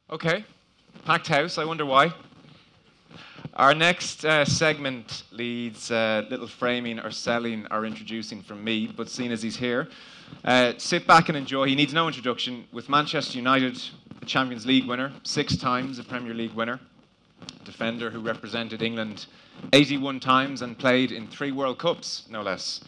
Okay, packed house. I wonder why. Our next segment leads little framing or selling or introducing from me, but seeing as he's here, sit back and enjoy. He needs no introduction. With Manchester United, a Champions League winner, 6 times a Premier League winner, defender who represented England 81 times and played in 3 World Cups, no less.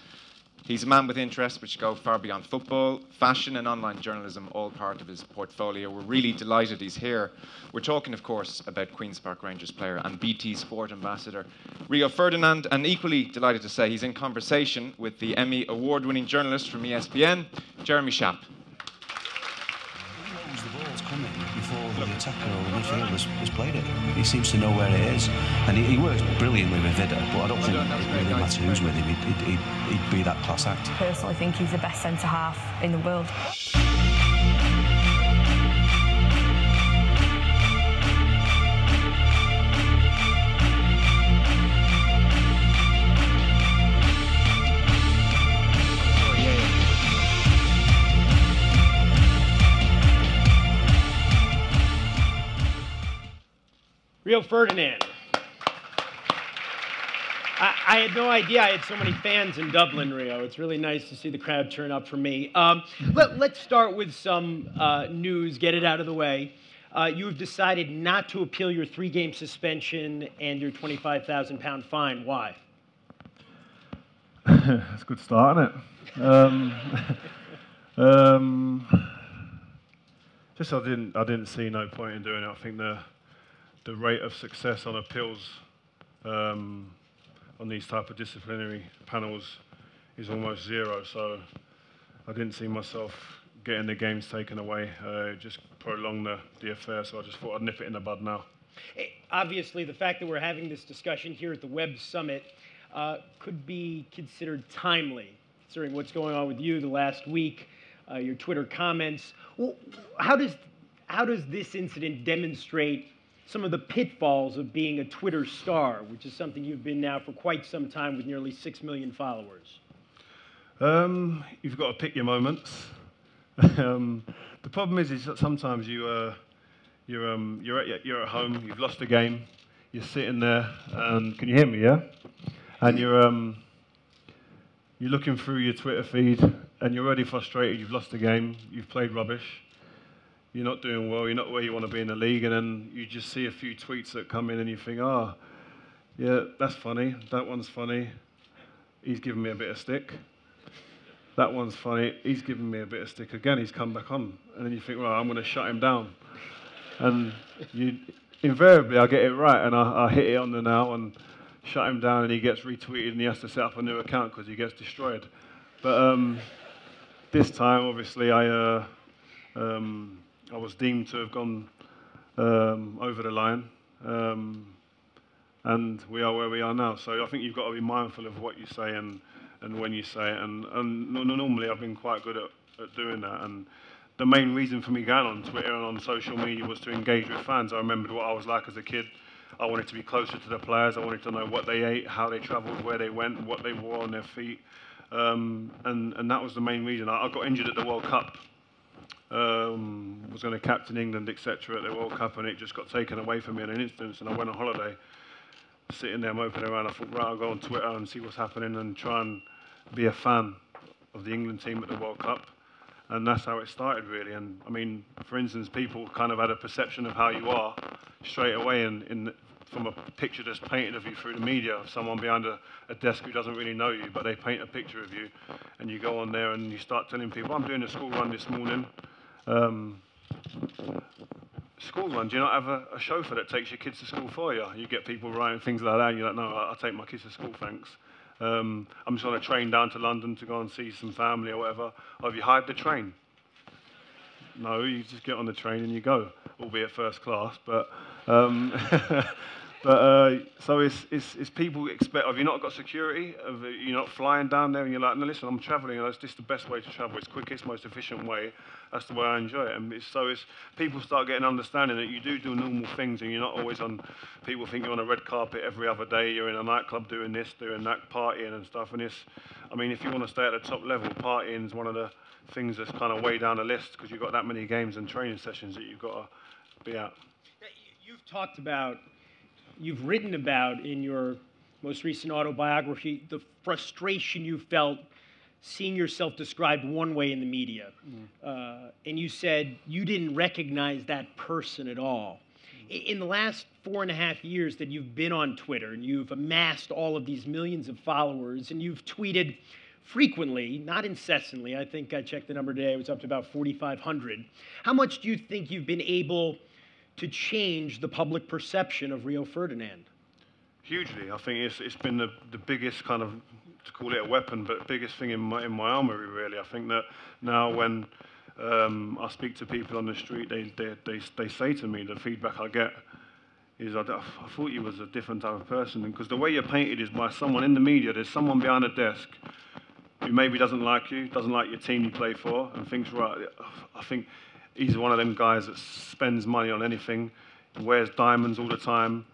He's a man with interests which go far beyond football, fashion and online journalism, all part of his portfolio. We're really delighted he's here. We're talking, of course, about Queen's Park Rangers player and BT Sport ambassador Rio Ferdinand, and equally delighted to say he's in conversation with the Emmy award-winning journalist from ESPN, Jeremy Schaap. The ball's coming before the attacker or the midfielder has played it. He seems to know where it is, and he works brilliantly with Vida, but I don't think it really matters who's with him. He'd be that class act. Personally, I think he's the best centre-half in the world. Rio Ferdinand. I had no idea I had so many fans in Dublin, Rio. It's really nice to see the crowd turn up for me. Let's start with some news, get it out of the way. You have decided not to appeal your 3-game suspension and your £25,000 fine. Why? That's a good start, isn't it? Just I didn't see no point in doing it. I think the rate of success on appeals on these type of disciplinary panels is almost 0. So I didn't see myself getting the games taken away. Just prolong the affair. So I just thought I'd nip it in the bud now. Obviously, the fact that we're having this discussion here at the Web Summit could be considered timely, considering what's going on with you the last week, your Twitter comments. Well, how does this incident demonstrate some of the pitfalls of being a Twitter star, which is something you've been now for quite some time with nearly 6 million followers? You've got to pick your moments. The problem is that sometimes you're at home, you've lost a game, you're sitting there, and can you hear me? Yeah, and you're looking through your Twitter feed, and you're already frustrated. You've lost the game, you've played rubbish. You're not doing well, you're not where you want to be in the league, and then you just see a few tweets that come in and you think, oh, yeah, that's funny, that one's funny, he's giving me a bit of stick. That one's funny, he's giving me a bit of stick again, he's come back on. And then you think, well, I'm going to shut him down. And invariably I get it right, and I hit it on the nail and shut him down, and he gets retweeted and he has to set up a new account because he gets destroyed. But this time, obviously, I was deemed to have gone over the line, and we are where we are now. So I think you've got to be mindful of what you say and when you say it. And normally I've been quite good at doing that. And the main reason for me going on Twitter and on social media was to engage with fans. I remembered what I was like as a kid. I wanted to be closer to the players. I wanted to know what they ate, how they travelled, where they went, what they wore on their feet. And that was the main reason. I got injured at the World Cup. Was going to captain England, etc. at the World Cup, and it just got taken away from me in an instance, and I went on holiday. Sitting there moping around, I thought, right, I'll go on Twitter and see what's happening and try and be a fan of the England team at the World Cup. And that's how it started, really. And, I mean, for instance, people kind of had a perception of how you are straight away from a picture that's painted of you through the media, of someone behind a desk who doesn't really know you, but they paint a picture of you, and you go on there and you start telling people, I'm doing a school run this morning. School run, do you not have a chauffeur that takes your kids to school for you? You get people writing things like that, and you're like, no, I'll take my kids to school, thanks. I'm just on a train down to London to go and see some family or whatever. Oh, have you hired the train? No, you just get on the train and you go, albeit first class, but so it's people expect, have you not got security? Have you not flying down there? And you're like, no, listen, I'm travelling, and that's just the best way to travel. It's quickest, most efficient way. That's the way I enjoy it. And it's people start getting understanding that you do normal things, and you're not always on, people think you're on a red carpet every other day, you're in a nightclub doing this, doing that, partying and stuff. And I mean, if you want to stay at the top level, partying is one of the things that's kind of way down the list, because you've got that many games and training sessions that you've got to be at. You've talked about, you've written about in your most recent autobiography, the frustration you felt seeing yourself described one way in the media. And you said you didn't recognize that person at all. In the last 4.5 years that you've been on Twitter and you've amassed all of these millions of followers and you've tweeted frequently, not incessantly, I think I checked the number today, it was up to about 4,500. How much do you think you've been able to change the public perception of Rio Ferdinand? Hugely. I think it's been the biggest kind of, to call it a weapon, but biggest thing in my armory, really. I think that now when I speak to people on the street, they say to me, the feedback I get is, I thought you was a different type of person. Because the way you're painted is by someone in the media. There's someone behind a desk who maybe doesn't like you, doesn't like your team you play for, and thinks, right, I think he's one of them guys that spends money on anything, wears diamonds all the time,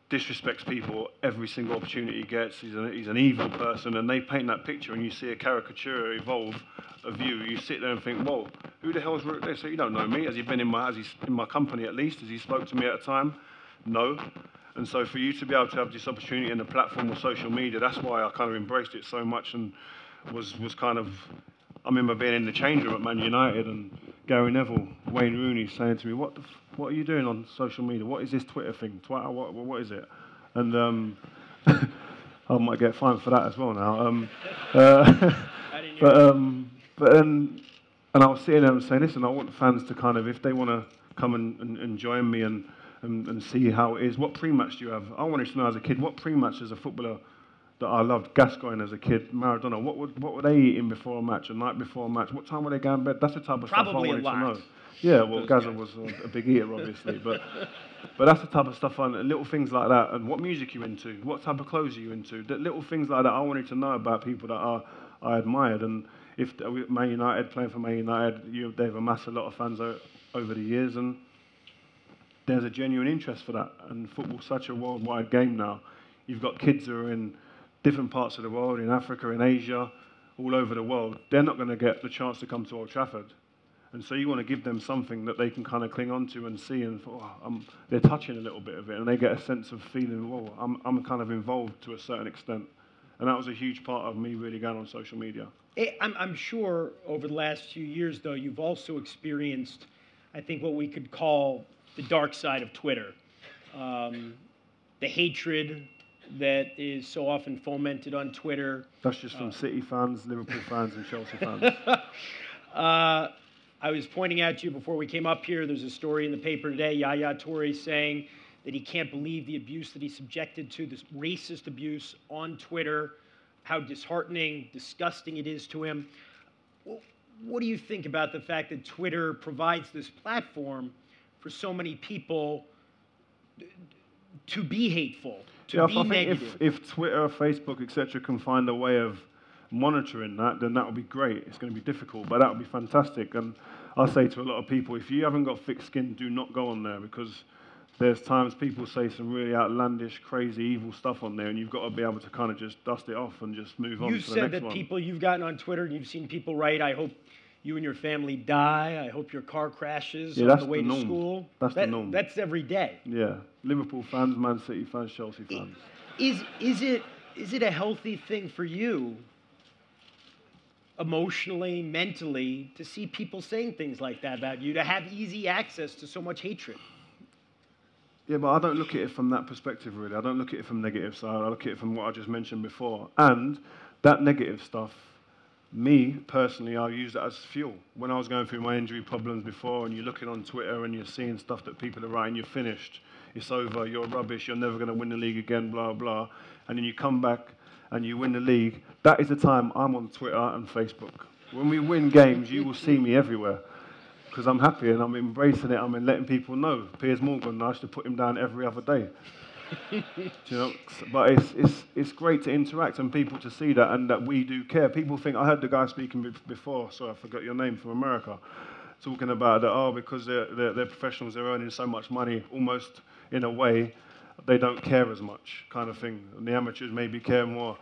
disrespects people every single opportunity he gets. He's an evil person, and they paint that picture, and you see a caricature evolve of you. You sit there and think, whoa, who the hell's Root? They say, you don't know me. Has he been in my company at least? Has he spoke to me at a time? No. And so for you to be able to have this opportunity and the platform of social media, that's why I kind of embraced it so much and was kind of, I remember being in the change room at Man United and Gary Neville, Wayne Rooney saying to me, what are you doing on social media? What is this Twitter thing? Twitter, what is it? And I might get fined for that as well now. But then, and I was sitting there and saying, listen, I want fans to kind of, if they want to come and join me and see how it is, what pre-match do you have? I wanted to know as a kid, what pre-match as a footballer that I loved, Gascoigne as a kid, Maradona, what were they eating before a match, a night before a match? What time were they going to bed? That's the type of stuff I wanted to know. Yeah, well, Gaza was a big eater, obviously, but that's the type of stuff, little things like that, and what music you into, what type of clothes are you into, little things like that I wanted to know about people that I admired, and if Man United, playing for Man United, they've amassed a lot of fans over the years, and there's a genuine interest for that, and football's such a worldwide game now. You've got kids who are in different parts of the world, in Africa, in Asia, all over the world. They're not going to get the chance to come to Old Trafford. And so you want to give them something that they can kind of cling on to and see, and they're touching a little bit of it, and they get a sense of feeling, whoa, I'm kind of involved to a certain extent. And that was a huge part of me really going on social media. I'm sure over the last few years, though, you've also experienced, I think, what we could call the dark side of Twitter. The hatred that is so often fomented on Twitter. That's just from City fans, Liverpool fans, and Chelsea fans. I was pointing out to you before we came up here, there's a story in the paper today, Yaya Toure saying that he can't believe the abuse that he's subjected to, this racist abuse on Twitter, how disheartening, disgusting it is to him. What do you think about the fact that Twitter provides this platform for so many people to be hateful, to be negative? If Twitter, Facebook, etc. can find a way of monitoring that, then that would be great. It's going to be difficult, but that would be fantastic. And I say to a lot of people, if you haven't got thick skin, do not go on there, because there's times people say some really outlandish, crazy, evil stuff on there, and you've got to be able to kind of just dust it off and just move on to the next one. You've said that people you've gotten on Twitter, and you've seen people write, I hope you and your family die, I hope your car crashes on the way to school. That's the norm. That's every day. Yeah. Liverpool fans, Man City fans, Chelsea fans. Is it a healthy thing for you, emotionally, mentally, to see people saying things like that about you, to have easy access to so much hatred? Yeah, but I don't look at it from that perspective, really. I don't look at it from negative side. I look at it from what I just mentioned before. And that negative stuff, me, personally, I use that as fuel. When I was going through my injury problems before, and you're looking on Twitter and you're seeing stuff that people are writing, you're finished, it's over, you're rubbish, you're never going to win the league again, blah, blah. And then you come back and you win the league. That is the time I'm on Twitter and Facebook. When we win games, you will see me everywhere, because I'm happy and I'm embracing it. I'm letting people know. Piers Morgan, I should put him down every other day. You know, but it's great to interact and people to see that, and that we do care. People think, I heard the guy speaking before, sorry, I forgot your name, from America, talking about that, because they're professionals, they're earning so much money, almost in a way, they don't care as much, kind of thing. And the amateurs maybe care more.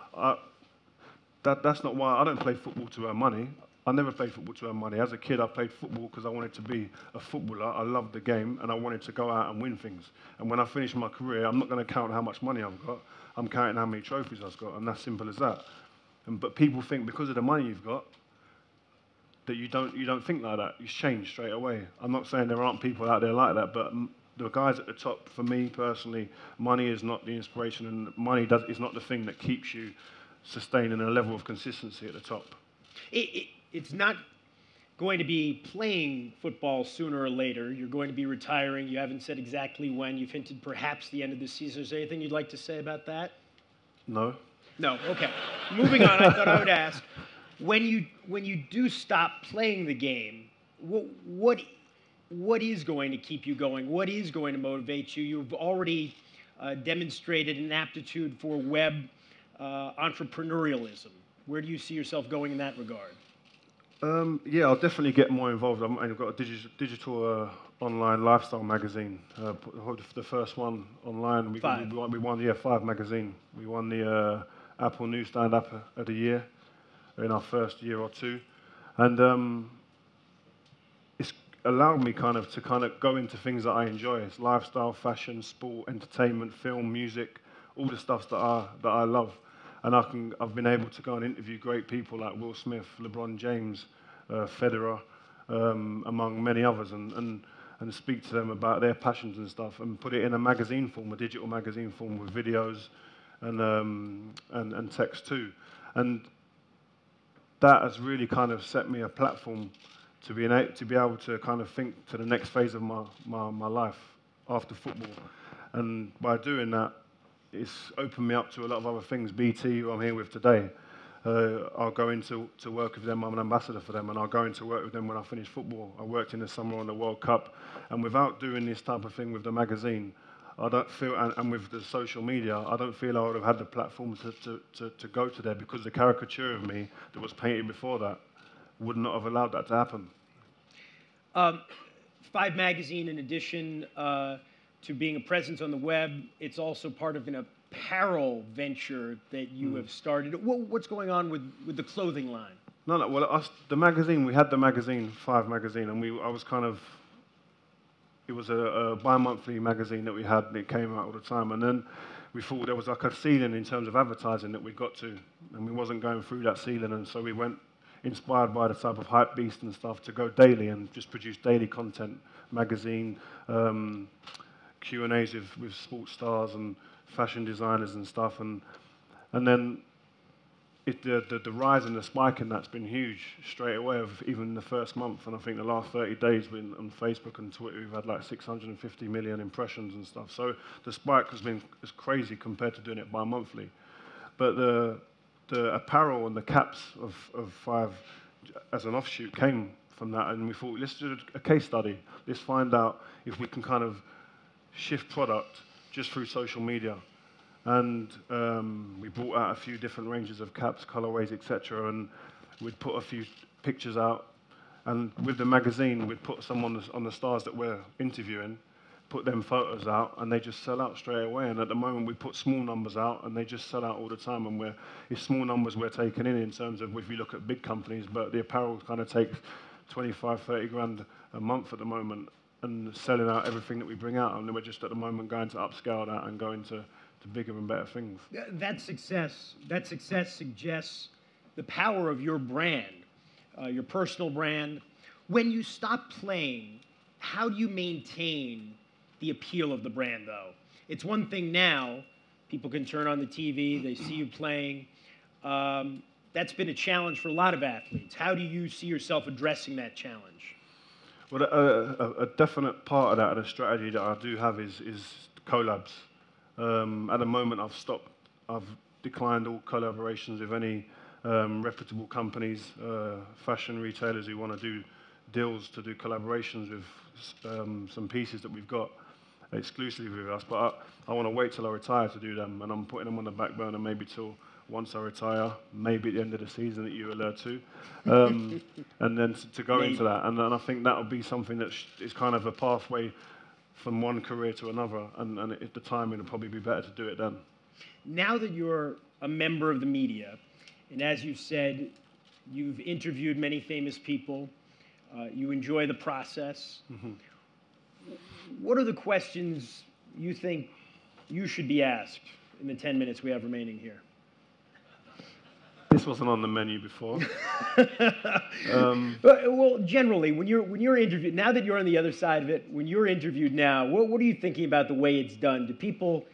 That's not why I don't play football to earn money. I never played football to earn money. As a kid, I played football because I wanted to be a footballer. I loved the game, and I wanted to go out and win things. And when I finish my career, I'm not going to count how much money I've got. I'm counting how many trophies I've got, and that's simple as that. But people think because of the money you've got, that you don't think like that. You change straight away. I'm not saying there aren't people out there like that, but the guys at the top, for me personally, money is not the inspiration, and money is not the thing that keeps you sustaining a level of consistency at the top. It's not going to be playing football sooner or later. You're going to be retiring. You haven't said exactly when. You've hinted perhaps the end of the season. Is there anything you'd like to say about that? No. No. Okay. Moving on. I thought I would ask, when you do stop playing the game, what is going to keep you going? What is going to motivate you? You've already demonstrated an aptitude for web entrepreneurialism. Where do you see yourself going in that regard? Yeah, I'll definitely get more involved. I've got a digital online lifestyle magazine, the first one online. We won, yeah, 5 magazine. We won the Apple Newsstand App of the Year in our first year or two, and it's allowed me to go into things that I enjoy. It's lifestyle, fashion, sport, entertainment, film, music, all the stuff that I love. And I've been able to go and interview great people like Will Smith, LeBron James, Federer, among many others, and speak to them about their passions and stuff, and put it in a magazine form, a digital magazine form with videos and text too. And that has really kind of set me a platform to be able to kind of think to the next phase of my life after football. And by doing that, it's opened me up to a lot of other things. BT, who I'm here with today, I'll go into work with them. I'm an ambassador for them, and I'll go into work with them when I finish football. I worked in the summer on the World Cup, and without doing this type of thing with the magazine, I don't feel, and with the social media, I don't feel I would have had the platform to go to there, because the caricature of me that was painted before that would not have allowed that to happen. 5 magazine, in addition to being a presence on the web, it's also part of an apparel venture that you have started. What's going on with the clothing line? No. Well, the magazine, we had the magazine, 5 magazine, and it was a bi-monthly magazine that we had, and it came out all the time. And then we thought there was like a ceiling in terms of advertising that we got to, and we wasn't going through that ceiling, and so we went, inspired by the type of hype beast and stuff, to go daily and just produce daily content, magazine, Q&As with sports stars and fashion designers and stuff, and then the rise and the spike in that's been huge straight away, of even the first month, and I think the last 30 days on Facebook and Twitter we've had like 650 million impressions and stuff. So the spike has been crazy compared to doing it bi-monthly. But the apparel and the caps of 5 as an offshoot came from that, and we thought, let's do a case study. Let's find out if we can kind of shift product just through social media. And we brought out a few different ranges of caps, colorways, etc. And we'd put a few pictures out. And with the magazine, we'd put some on the stars that we're interviewing, put them photos out, and they just sell out straight away. And at the moment, we put small numbers out, and they just sell out all the time. And it's small numbers we're taking in terms of, if you look at big companies, but the apparel kind of takes 25, 30 grand a month at the moment, and selling out everything that we bring out. And then we're just at the moment going to upscale that and go into bigger and better things. That success suggests the power of your brand, your personal brand. When you stop playing, how do you maintain the appeal of the brand, though? It's one thing now, people can turn on the TV, they see you playing. That's been a challenge for a lot of athletes. How do you see yourself addressing that challenge? Well, a definite part of that, and a strategy that I do have, is collabs. At the moment, I've declined all collaborations with any reputable companies, fashion retailers who want to do deals to do collaborations with some pieces that we've got exclusively with us. But I want to wait till I retire to do them, and I'm putting them on the back burner maybe till once I retire, maybe at the end of the season that you alert to, and then to go into that. And I think that'll be something that is kind of a pathway from one career to another, and at the time it'll probably be better to do it then. Now that you're a member of the media, and as you said, You've interviewed many famous people. You enjoy the process. What are the questions you think you should be asked in the 10 minutes we have remaining here? This wasn't on the menu before. Well, generally, when you're interviewed, now that you're on the other side of it, when you're interviewed now, what are you thinking about the way it's done? Do people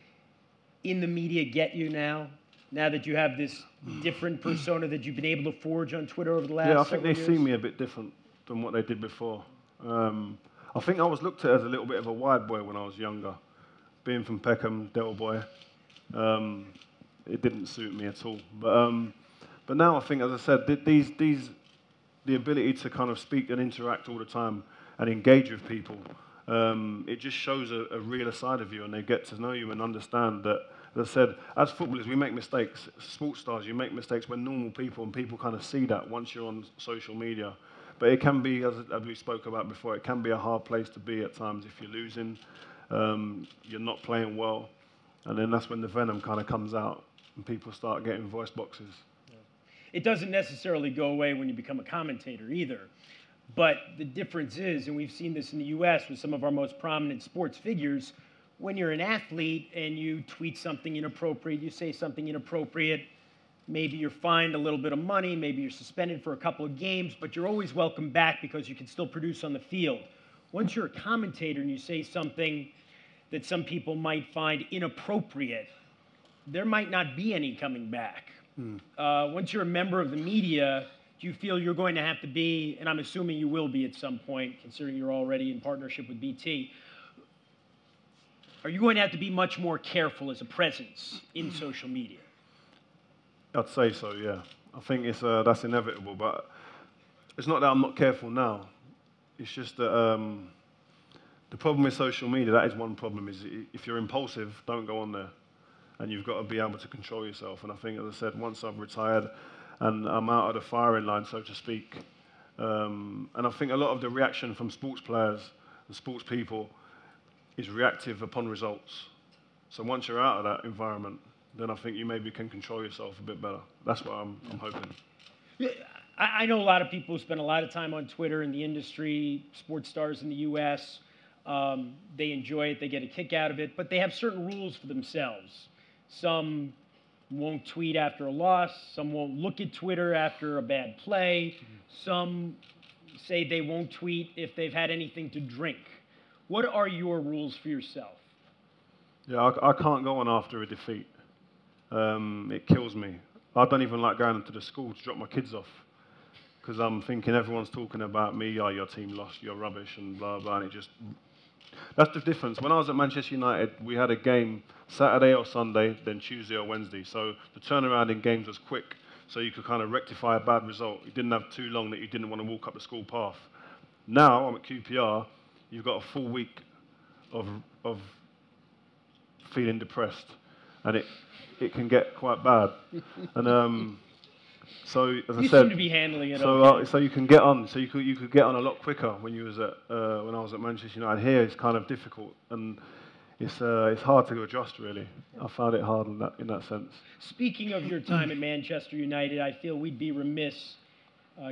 in the media get you now? Now that you have this different persona that you've been able to forge on Twitter over the last Yeah, I think they years? see me a bit different than what they did before. I think I was looked at as a little bit of a wide boy when I was younger. Being from Peckham, Delta boy, it didn't suit me at all. But now I think, as I said, the ability to kind of speak and interact all the time and engage with people, it just shows a realer side of you, and they get to know you and understand that, as I said, as footballers, we make mistakes. Sports stars, you make mistakes. We're normal people, and people kind of see that once you're on social media. But it can be, as we spoke about before, it can be a hard place to be at times if you're losing, you're not playing well, and then that's when the venom kind of comes out, and people start getting voice boxes. It doesn't necessarily go away when you become a commentator either. But the difference is, and we've seen this in the US with some of our most prominent sports figures, when you're an athlete and you tweet something inappropriate, you say something inappropriate, maybe you're fined a little bit of money, maybe you're suspended for a couple of games, but you're always welcome back because you can still produce on the field. Once you're a commentator and you say something that some people might find inappropriate, there might not be any coming back. Once you're a member of the media, do you feel you're going to have to be, and I'm assuming you will be at some point, considering you're already in partnership with BT, are you going to have to be much more careful as a presence in social media? I'd say so, yeah. I think that's inevitable, but it's not that I'm not careful now. It's just that the problem with social media, that is one problem, is if you're impulsive, don't go on there. And you've got to be able to control yourself. And I think, as I said, once I've retired and I'm out of the firing line, so to speak, and I think a lot of the reaction from sports players and sports people is reactive upon results. So once you're out of that environment, then I think you maybe can control yourself a bit better. That's what I'm hoping. Yeah, I know a lot of people who spend a lot of time on Twitter in the industry, sports stars in the US. They enjoy it, they get a kick out of it, but they have certain rules for themselves. Some won't tweet after a loss. Some won't look at Twitter after a bad play. Some say they won't tweet if they've had anything to drink. What are your rules for yourself? Yeah, I can't go on after a defeat. It kills me. I don't even like going into the school to drop my kids off because I'm thinking everyone's talking about me. Oh, your team lost, you're rubbish, and blah, blah, and it just... That's the difference. When I was at Manchester United, we had a game Saturday or Sunday, then Tuesday or Wednesday. So the turnaround in games was quick, so you could kind of rectify a bad result. You didn't have too long that you didn't want to walk up the school path. Now, I'm at QPR, you've got a full week of feeling depressed, and it can get quite bad. And so, as I said, seem to be handling it okay. So you can get on. So you could get on a lot quicker when you was at when I was at Manchester United. Here it's kind of difficult, and it's hard to adjust. Really, I found it hard in that sense. Speaking of your time at Manchester United, I feel we'd be remiss,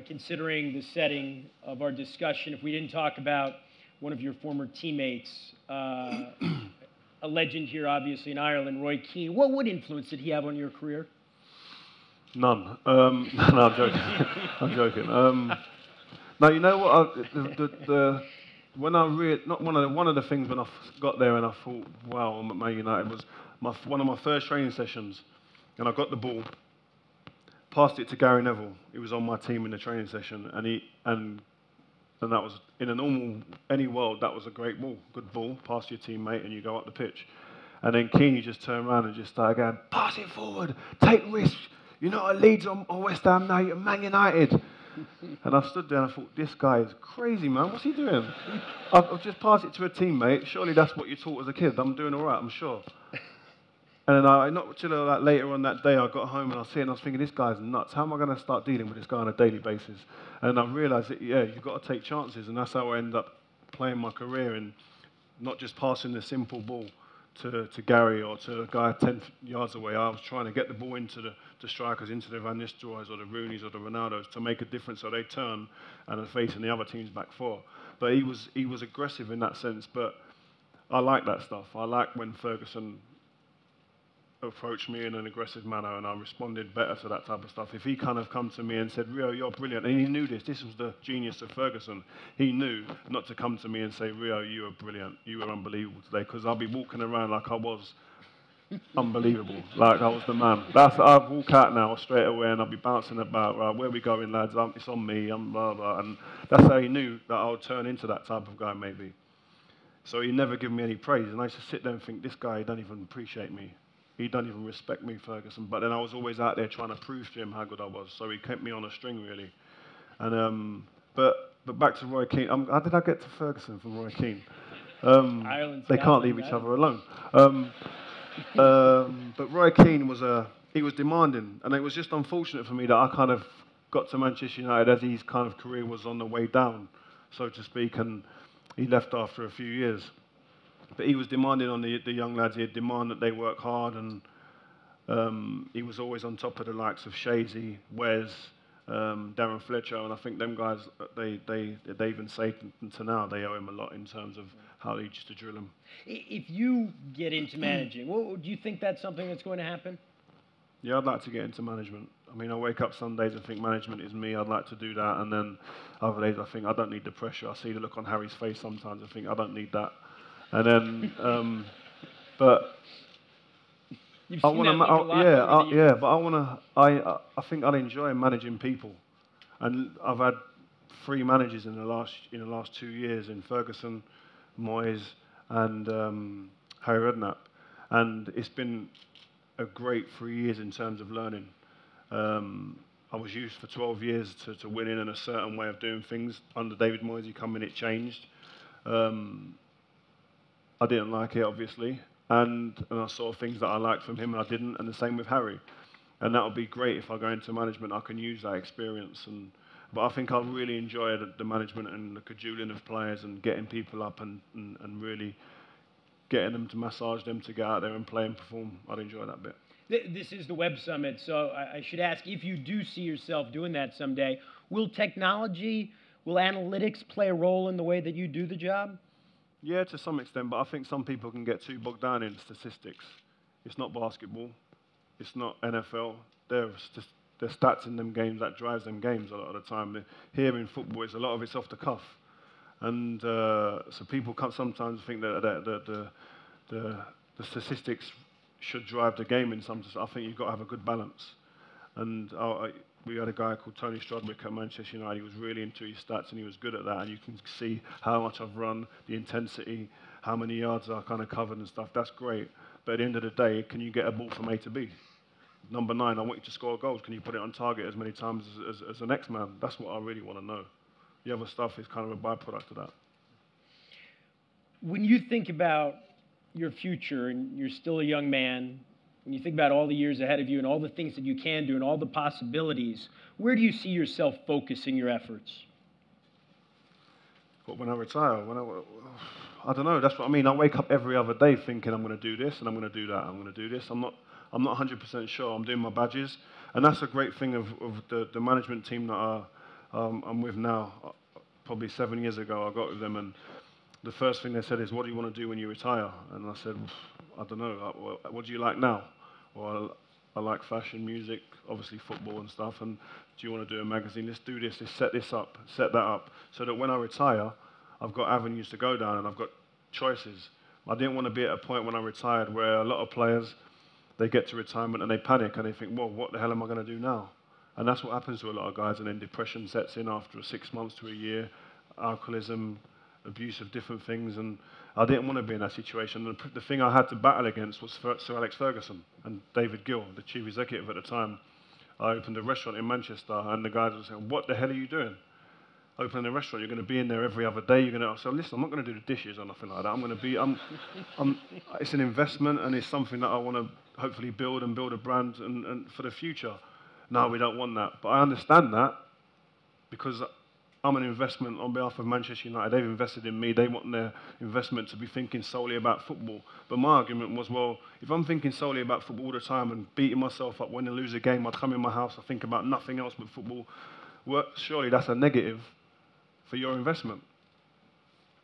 considering the setting of our discussion, if we didn't talk about one of your former teammates, a legend here, obviously in Ireland, Roy Keane. What influence did he have on your career? None. No, I'm joking. I'm joking. No, you know what? When I not one of the things when I got there and I thought, wow, I'm at Man United, was one of my first training sessions, and I got the ball, passed it to Gary Neville. He was on my team in the training session, and that was in a normal any world that was a great ball, good ball, pass to your teammate, and you go up the pitch. And then Keane, you just turn around and just started going, pass it forward, take risks. You're not at Leeds or West Ham now, you're Man United. And I stood there and I thought, this guy is crazy, man. What's he doing? I've just passed it to a teammate. Surely that's what you taught as a kid. I'm doing all right, I'm sure. And then not until later on that day, I got home and I was sitting, I was thinking, this guy's nuts. How am I going to start dealing with this guy on a daily basis? And I realised that, yeah, you've got to take chances. And that's how I ended up playing my career, and not just passing the simple ball, to Gary or to a guy 10 yards away. I was trying to get the ball into the strikers, into the Van Nistelrooys or the Rooneys or the Ronaldos to make a difference so they turn and are facing the other team's back four. But he was aggressive in that sense. But I like that stuff. I like when Ferguson approached me in an aggressive manner and I responded better to that type of stuff. If he kind of come to me and said, Rio, you're brilliant, and he knew this was the genius of Ferguson, he knew not to come to me and say, Rio, you were brilliant, you were unbelievable today, because I'll be walking around like I was unbelievable, like I was the man. I'll walk out now straight away and I'll be bouncing about, right, where we going, lads, it's on me, I'm blah, blah, and that's how he knew that I would turn into that type of guy maybe. So he never gave me any praise, and I used to sit there and think, this guy, he don't even appreciate me. He don't even respect me, Ferguson. But then I was always out there trying to prove to him how good I was. So he kept me on a string, really. And but back to Roy Keane. How did I get to Ferguson from Roy Keane? They can't leave each other alone. But Roy Keane he was demanding, and it was just unfortunate for me that I kind of got to Manchester United as his kind of career was on the way down, so to speak, and he left after a few years. But he was demanding on the young lads. He'd demand that they work hard, and he was always on top of the likes of Shazy, Wes, Darren Fletcher, and I think them guys, they even say to now they owe him a lot in terms of how he used to drill them. If you get into managing, do you think that's something that's going to happen? Yeah, I'd like to get into management. I mean, I wake up some days and think management is me. I'd like to do that, and then other days I think I don't need the pressure. I see the look on Harry's face sometimes. I think I don't need that. And then, but I want to, but I want to. I think I'd enjoy managing people, and I've had 3 managers in the last 2 years in Ferguson, Moyes, and Harry Redknapp, and it's been a great 3 years in terms of learning. I was used for 12 years to winning in a certain way of doing things. Under David Moyes, he come in, it changed. I didn't like it, obviously, and I saw things that I liked from him and I didn't, and the same with Harry. And that would be great if I go into management, I can use that experience. But I think I really enjoy the management and the cajoling of players and getting people up and really getting them to massage them to get out there and play and perform. I'd enjoy that bit. This is the Web Summit, so I should ask, if you do see yourself doing that someday, will analytics play a role in the way that you do the job? Yeah, to some extent, but I think some people can get too bogged down in statistics. It's not basketball. It's not NFL. There's stats in them games that drives them games a lot of the time. Here in football, a lot of it's off the cuff. And so people can sometimes think that the statistics should drive the game in some sense. I think you've got to have a good balance. And we had a guy called Tony Strodwick at Manchester United. He was really into his stats and he was good at that. And you can see how much I've run, the intensity, how many yards I kind of covered and stuff. That's great. But at the end of the day, can you get a ball from A to B? Number 9, I want you to score goals. Can you put it on target as many times as the next man? That's what I really want to know. The other stuff is kind of a byproduct of that. When you think about your future, and you're still a young man, when you think about all the years ahead of you and all the things that you can do and all the possibilities, where do you see yourself focusing your efforts? But when I retire, I don't know. That's what I mean. I wake up every other day thinking I'm going to do this and I'm going to do that. I'm going to do this. I'm not 100% sure. I'm doing my badges, and that's a great thing of the management team that I'm with now. Probably 7 years ago, I got with them, and the first thing they said is, "What do you want to do when you retire?" And I said, "I don't know. What do you like now?" Well, I like fashion, music, obviously football and stuff. And do you want to do a magazine? Let's do this. Let's set this up, set that up, so that when I retire, I've got avenues to go down and I've got choices. I didn't want to be at a point when I retired where a lot of players, they get to retirement and they panic and they think, well, what the hell am I going to do now? And that's what happens to a lot of guys, and then depression sets in after 6 months to a year, alcoholism, abuse of different things, and I didn't want to be in that situation. The thing I had to battle against was Sir Alex Ferguson and David Gill, the chief executive at the time. I opened a restaurant in Manchester, and the guys were saying, "What the hell are you doing? Opening a restaurant, you're going to be in there every other day. You're going to." So listen, I'm not going to do the dishes or nothing like that. I'm going to be. It's an investment, and it's something that I want to hopefully build a brand and for the future. No, we don't want that, but I understand that because I'm an investment on behalf of Manchester United. They've invested in me. They want their investment to be thinking solely about football. But my argument was, well, if I'm thinking solely about football all the time and beating myself up when I lose a game, I'd come in my house, I think about nothing else but football. Well, surely that's a negative for your investment.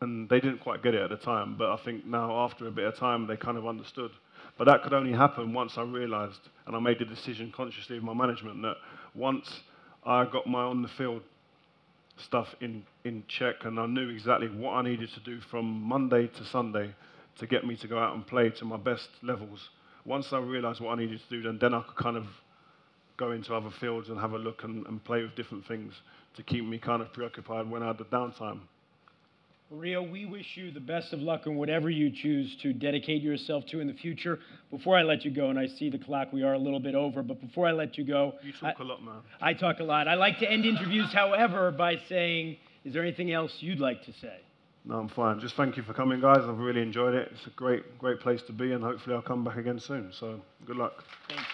And they didn't quite get it at the time, but I think now after a bit of time, they kind of understood. But that could only happen once I realised, and I made the decision consciously with my management, that once I got my on-the-field stuff in check and I knew exactly what I needed to do from Monday to Sunday to get me to go out and play to my best levels. Once I realised what I needed to do, then I could kind of go into other fields and have a look and play with different things to keep me kind of preoccupied when I had the downtime. Rio, we wish you the best of luck in whatever you choose to dedicate yourself to in the future. Before I let you go, and I see the clock, we are a little bit over, but before I let you go... You talk a lot, man. I talk a lot. I like to end interviews, however, by saying, is there anything else you'd like to say? No, I'm fine. Just thank you for coming, guys. I've really enjoyed it. It's a great place to be, and hopefully I'll come back again soon. So, good luck. Thanks.